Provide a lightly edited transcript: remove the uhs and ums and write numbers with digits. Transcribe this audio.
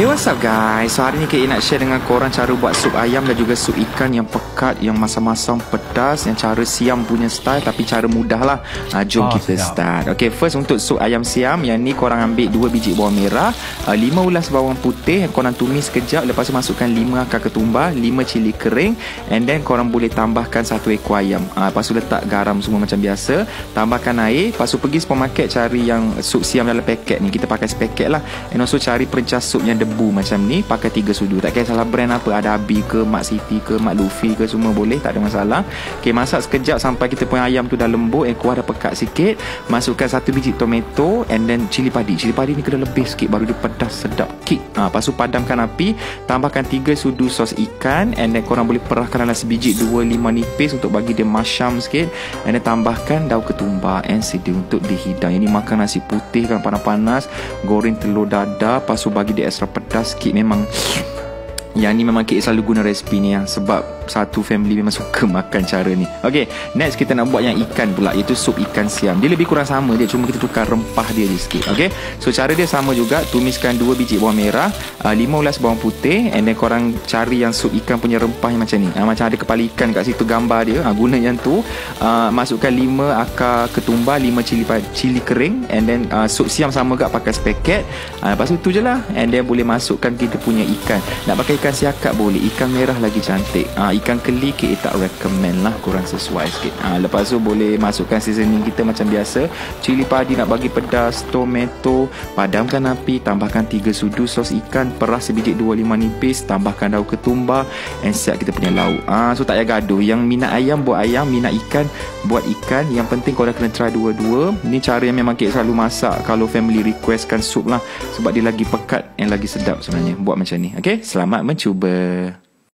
Hey, what's up guys? So hari ni Kak nak share dengan korang cara buat sup ayam dan juga sup ikan yang pekat, yang masam-masam pedas, yang cara siam punya style tapi cara mudah lah. Jom kita start. Okay, first untuk sup ayam siam, yang ni korang ambil 2 biji bawang merah, 5 ulas bawang putih, korang tumis sekejap, lepas tu masukkan 5 akar ketumbar, 5 cili kering, and then korang boleh tambahkan 1 ekor ayam. Lepas tu letak garam semua macam biasa, tambahkan air, lepas tu pergi supermarket cari yang sup siam dalam paket ni, kita pakai sepaket lah, and also cari perencah sup yang debu macam ni, pakai 3 sudu, tak kisahlah brand apa, ada Abi ke, Mak Siti ke, Mak Luffy ke, semua boleh, tak ada masalah. Okay, masak sekejap sampai kita punya ayam tu dah lembut, kuah dah pekat sikit, masukkan 1 biji tomato, and then cili padi ni kena lebih sikit baru dia pedas sedap kick. Lepas tu padamkan api, tambahkan 3 sudu sos ikan, and then korang boleh perahkan dalam sebiji 2-5 nipis untuk bagi dia masyam sikit, and then tambahkan daun ketumbar and sedia untuk dihidang. Ini makan nasi putih kan panas-panas, goreng telur dadar, lepas tu bagi dia extra pedas sikit. Memang yang ni memang Kek selalu guna resipi ni sebab satu family memang suka makan cara ni. Okay, next kita nak buat yang ikan pula, iaitu sup ikan siam. Dia lebih kurang sama je, cuma kita tukar rempah dia sikit. Okay, so cara dia sama juga, tumiskan 2 biji bawang merah, 5 ulas bawang putih, and then korang cari yang sup ikan punya rempah yang macam ni. Macam ada kepala ikan kat situ gambar dia, guna yang tu. Masukkan 5 akar ketumbar, 5 cili kering, and then sup siam sama juga pakai sepaket. Lepas tu je lah, and then boleh masukkan kita punya ikan. Nak pakai ikan siakap boleh, ikan merah lagi cantik. Ikan keli kita tak recommend lah, kurang sesuai sikit. Lepas tu boleh masukkan seasoning kita macam biasa, cili padi nak bagi pedas, tomato, padamkan api, tambahkan 3 sudu sos ikan, perah sebiji 2-5 nipis, tambahkan daun ketumbar, and siap kita punya lauk. So tak payah gaduh, yang minat ayam buat ayam, minat ikan buat ikan. Yang penting korang kena try dua-dua. Ni cara yang memang Kek selalu masak kalau family requestkan sup lah, sebab dia lagi pekat and lagi sedap sebenarnya buat macam ni. Okay, selamat mencuba.